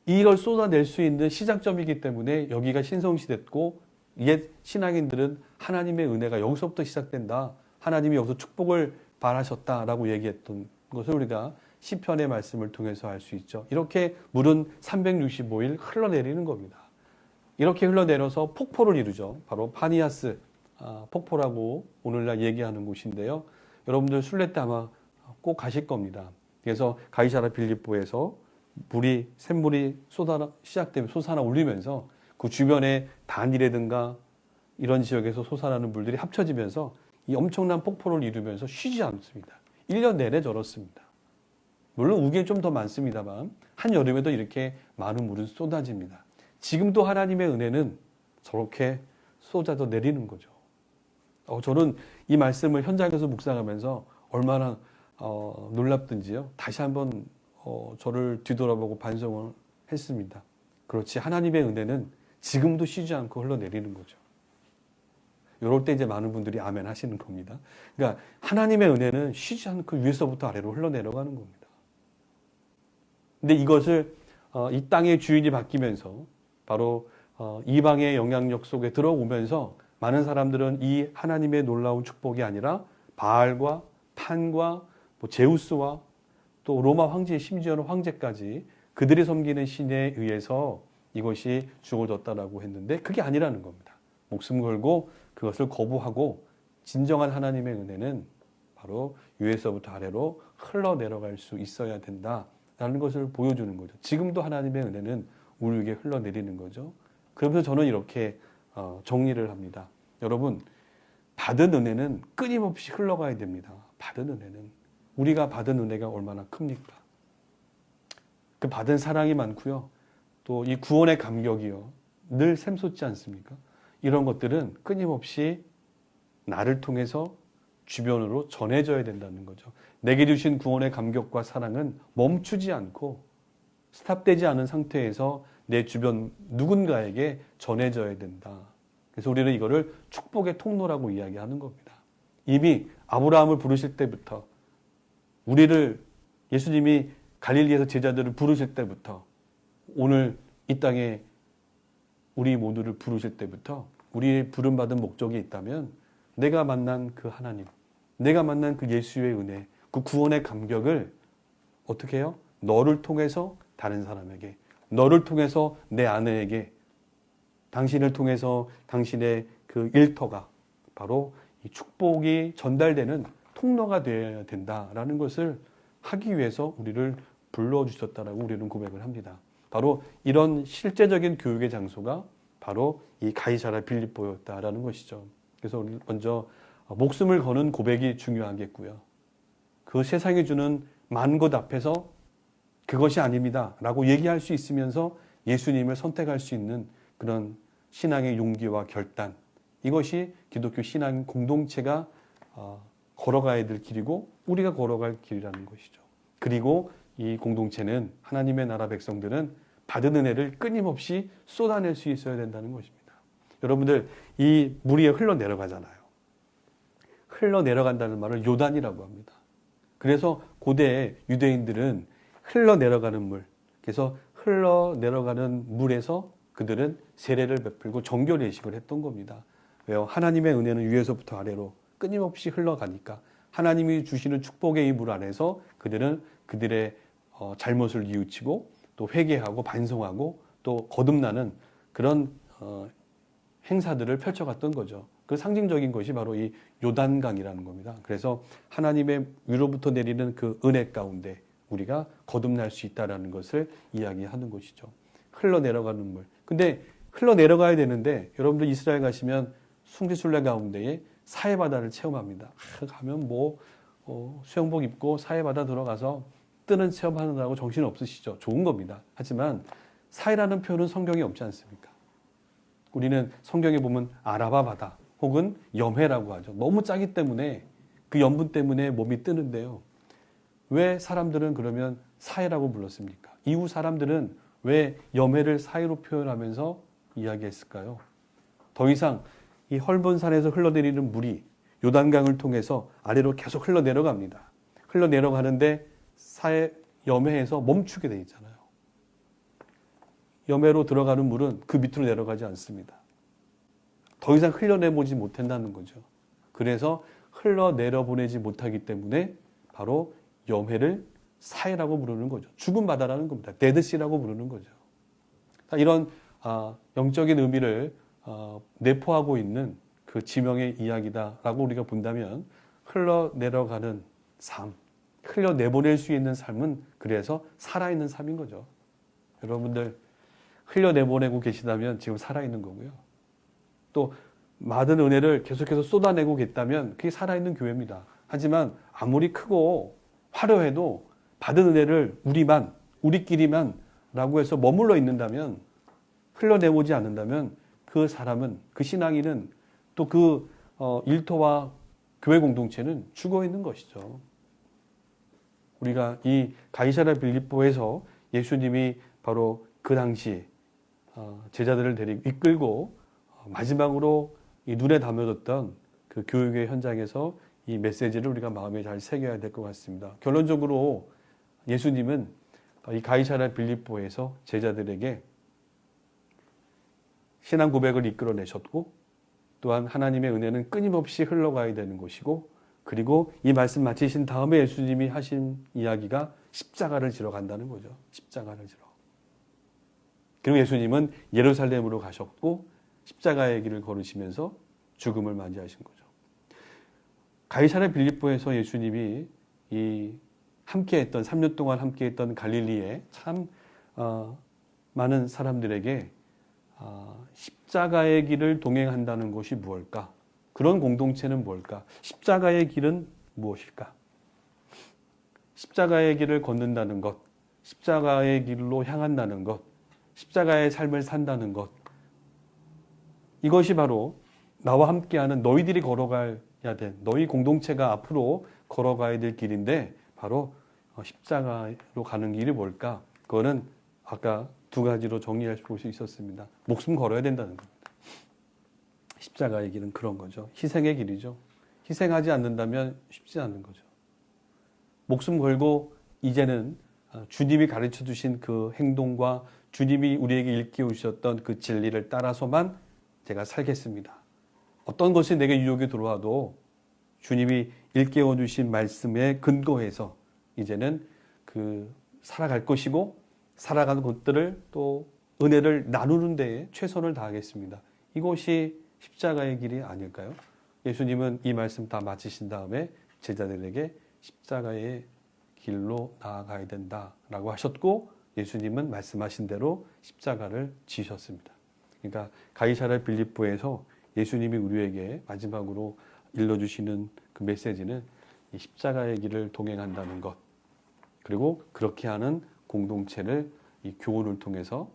이걸 쏟아낼 수 있는 시작점이기 때문에 여기가 신성시됐고 옛 신앙인들은 하나님의 은혜가 여기서부터 시작된다. 하나님이 여기서 축복을 바라셨다라고 얘기했던 것을 우리가 시편의 말씀을 통해서 알 수 있죠. 이렇게 물은 365일 흘러내리는 겁니다. 이렇게 흘러내려서 폭포를 이루죠. 바로 파니아스 폭포라고 오늘날 얘기하는 곳인데요. 여러분들 순례 때 아마 꼭 가실 겁니다. 그래서 가이사라 빌립보에서 샘물이 시작되면 솟아나 올리면서 그 주변에 단이라든가 이런 지역에서 솟아나는 물들이 합쳐지면서 이 엄청난 폭포를 이루면서 쉬지 않습니다. 1년 내내 저렇습니다. 물론 우기는 좀 더 많습니다만 한여름에도 이렇게 많은 물은 쏟아집니다. 지금도 하나님의 은혜는 저렇게 쏟아져 내리는 거죠. 저는 이 말씀을 현장에서 묵상하면서 얼마나 놀랍든지요. 다시 한번 저를 뒤돌아보고 반성을 했습니다. 그렇지, 하나님의 은혜는 지금도 쉬지 않고 흘러내리는 거죠. 이럴 때 이제 많은 분들이 아멘 하시는 겁니다. 그러니까 하나님의 은혜는 쉬지 않고 위에서부터 아래로 흘러내려가는 겁니다. 근데 이것을 이 땅의 주인이 바뀌면서 바로 이방의 영향력 속에 들어오면서 많은 사람들은 이 하나님의 놀라운 축복이 아니라 바알과 판과 제우스와 또 로마 황제, 심지어는 황제까지 그들이 섬기는 신에 의해서 이것이 주어졌다라고 했는데 그게 아니라는 겁니다. 목숨 걸고 그것을 거부하고 진정한 하나님의 은혜는 바로 위에서부터 아래로 흘러내려갈 수 있어야 된다라는 것을 보여주는 거죠. 지금도 하나님의 은혜는 우리에게 흘러내리는 거죠. 그러면서 저는 이렇게 정리를 합니다. 여러분, 받은 은혜는 끊임없이 흘러가야 됩니다. 받은 은혜는. 우리가 받은 은혜가 얼마나 큽니까? 그 받은 사랑이 많고요. 또 이 구원의 감격이요. 늘 샘솟지 않습니까? 이런 것들은 끊임없이 나를 통해서 주변으로 전해져야 된다는 거죠. 내게 주신 구원의 감격과 사랑은 멈추지 않고 스탑되지 않은 상태에서 내 주변 누군가에게 전해져야 된다. 그래서 우리는 이거를 축복의 통로라고 이야기하는 겁니다. 이미 아브라함을 부르실 때부터 우리를 예수님이 갈릴리에서 제자들을 부르실 때부터 오늘 이 땅에 우리 모두를 부르실 때부터 우리의 부름받은 목적이 있다면 내가 만난 그 하나님, 내가 만난 그 예수의 은혜, 그 구원의 감격을 어떻게 해요? 너를 통해서 다른 사람에게, 너를 통해서 내 아내에게, 당신을 통해서 당신의 그 일터가 바로 이 축복이 전달되는 통로가 되어야 된다라는 것을 하기 위해서 우리를 불러주셨다라고 우리는 고백을 합니다. 바로 이런 실제적인 교육의 장소가 바로 이 가이사랴 빌립보였다라는 것이죠. 그래서 우리 먼저 목숨을 거는 고백이 중요하겠고요. 그 세상이 주는 많은 것 앞에서 그것이 아닙니다 라고 얘기할 수 있으면서 예수님을 선택할 수 있는 그런 신앙의 용기와 결단, 이것이 기독교 신앙 공동체가 걸어가야 될 길이고 우리가 걸어갈 길이라는 것이죠. 그리고 이 공동체는, 하나님의 나라 백성들은 받은 은혜를 끊임없이 쏟아낼 수 있어야 된다는 것입니다. 여러분들, 이 물이 흘러내려가잖아요. 흘러내려간다는 말을 요단이라고 합니다. 그래서 고대 유대인들은 흘러내려가는 물, 그래서 흘러내려가는 물에서 그들은 세례를 베풀고 정결 예식을 했던 겁니다. 왜요? 하나님의 은혜는 위에서부터 아래로 끊임없이 흘러가니까 하나님이 주시는 축복의 이 물 안에서 그들은 그들의 잘못을 뉘우치고 또 회개하고 반성하고 또 거듭나는 그런 행사들을 펼쳐갔던 거죠. 그 상징적인 것이 바로 이 요단강이라는 겁니다. 그래서 하나님의 위로부터 내리는 그 은혜 가운데 우리가 거듭날 수 있다는 것을 이야기하는 것이죠. 흘러내려가는 물. 근데 흘러내려가야 되는데 여러분들 이스라엘 가시면 숭지순례 가운데에 사해바다를 체험합니다. 가면 수영복 입고 사해바다 들어가서 뜨는 체험하느라고 정신 없으시죠? 좋은 겁니다. 하지만 사해라는 표현은 성경에 없지 않습니까? 우리는 성경에 보면 아라바 바다 혹은 염해라고 하죠. 너무 짜기 때문에 그 염분 때문에 몸이 뜨는데요. 왜 사람들은 그러면 사해라고 불렀습니까? 이후 사람들은 왜 염해를 사해로 표현하면서 이야기했을까요? 더 이상 이 헐본 산에서 흘러내리는 물이 요단강을 통해서 아래로 계속 흘러내려갑니다. 흘러내려가는데 염해에서 멈추게 돼 있잖아요. 염해로 들어가는 물은 그 밑으로 내려가지 않습니다. 더 이상 흘러내보지 못한다는 거죠. 그래서 흘러내려보내지 못하기 때문에 바로 염해를 사해라고 부르는 거죠. 죽은 바다라는 겁니다. 데드시라고 부르는 거죠. 이런 영적인 의미를 내포하고 있는 그 지명의 이야기다라고 우리가 본다면 흘러내려가는 삶, 흘려내보낼 수 있는 삶은 그래서 살아있는 삶인 거죠. 여러분들 흘려내보내고 계시다면 지금 살아있는 거고요. 또 많은 은혜를 계속해서 쏟아내고 계시다면 그게 살아있는 교회입니다. 하지만 아무리 크고 화려해도 받은 은혜를 우리끼리만 라고 해서 머물러 있는다면, 흘러내보지 않는다면 그 사람은, 그 신앙인은 또 그 일터와 교회 공동체는 죽어 있는 것이죠. 우리가 이 가이사랴 빌립보에서 예수님이 바로 그 당시 제자들을 데리고 이끌고 마지막으로 이 눈에 담아뒀던 그 교육의 현장에서 이 메시지를 우리가 마음에 잘 새겨야 될 것 같습니다. 결론적으로 예수님은 이 가이사랴 빌립보에서 제자들에게 신앙 고백을 이끌어내셨고, 또한 하나님의 은혜는 끊임없이 흘러가야 되는 것이고, 그리고 이 말씀 마치신 다음에 예수님이 하신 이야기가 십자가를 지러 간다는 거죠. 십자가를 지러. 그리고 예수님은 예루살렘으로 가셨고 십자가의 길을 걸으시면서 죽음을 맞이하신 거죠. 가이사랴 빌립보에서 예수님이 이 함께했던 3년 동안 함께했던 갈릴리에 참 많은 사람들에게 십자가의 길을 동행한다는 것이 무엇일까? 그런 공동체는 뭘까? 십자가의 길은 무엇일까? 십자가의 길을 걷는다는 것, 십자가의 길로 향한다는 것, 십자가의 삶을 산다는 것, 이것이 바로 나와 함께하는 너희들이 걸어가야 될, 너희 공동체가 앞으로 걸어가야 될 길인데 바로 십자가로 가는 길이 뭘까? 그거는 아까 두 가지로 정리할 수 있었습니다. 목숨 걸어야 된다는 겁니다. 십자가의 길은 그런 거죠. 희생의 길이죠. 희생하지 않는다면 쉽지 않은 거죠. 목숨 걸고 이제는 주님이 가르쳐 주신 그 행동과 주님이 우리에게 일깨워 주셨던 그 진리를 따라서만 제가 살겠습니다. 어떤 것이 내게 유혹이 들어와도 주님이 일깨워 주신 말씀에 근거해서 이제는 그 살아갈 것이고 살아가는 것들을 또 은혜를 나누는 데에 최선을 다하겠습니다. 이것이 십자가의 길이 아닐까요? 예수님은 이 말씀 다 마치신 다음에 제자들에게 십자가의 길로 나아가야 된다라고 하셨고 예수님은 말씀하신 대로 십자가를 지셨습니다. 그러니까 가이사랴 빌립보에서 예수님이 우리에게 마지막으로 일러주시는 그 메시지는 이 십자가의 길을 동행한다는 것, 그리고 그렇게 하는 공동체를 이 교훈을 통해서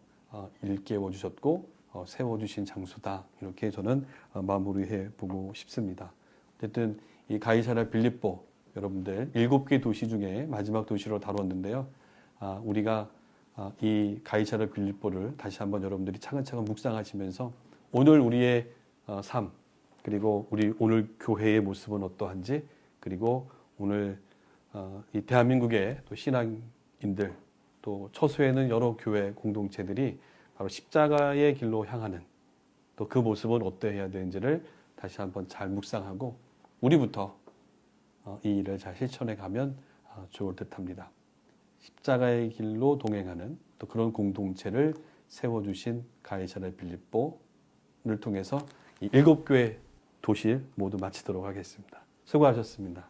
일깨워 주셨고 세워주신 장소다. 이렇게 저는 마무리해 보고 싶습니다. 어쨌든 이 가이사랴 빌립보 여러분들 7개 도시 중에 마지막 도시로 다뤘는데요. 우리가 이 가이사랴 빌립보를 다시 한번 여러분들이 차근차근 묵상하시면서 오늘 우리의 삶, 그리고 우리 오늘 교회의 모습은 어떠한지, 그리고 오늘 이 대한민국의 또 신앙인들, 또 처소에는 여러 교회 공동체들이 바로 십자가의 길로 향하는 또 그 모습은 어떠해야 되는지를 다시 한번 잘 묵상하고 우리부터 이 일을 잘 실천해 가면 좋을 듯합니다. 십자가의 길로 동행하는 또 그런 공동체를 세워주신 가이사랴 빌립보를 통해서 이 7교회 도시 모두 마치도록 하겠습니다. 수고하셨습니다.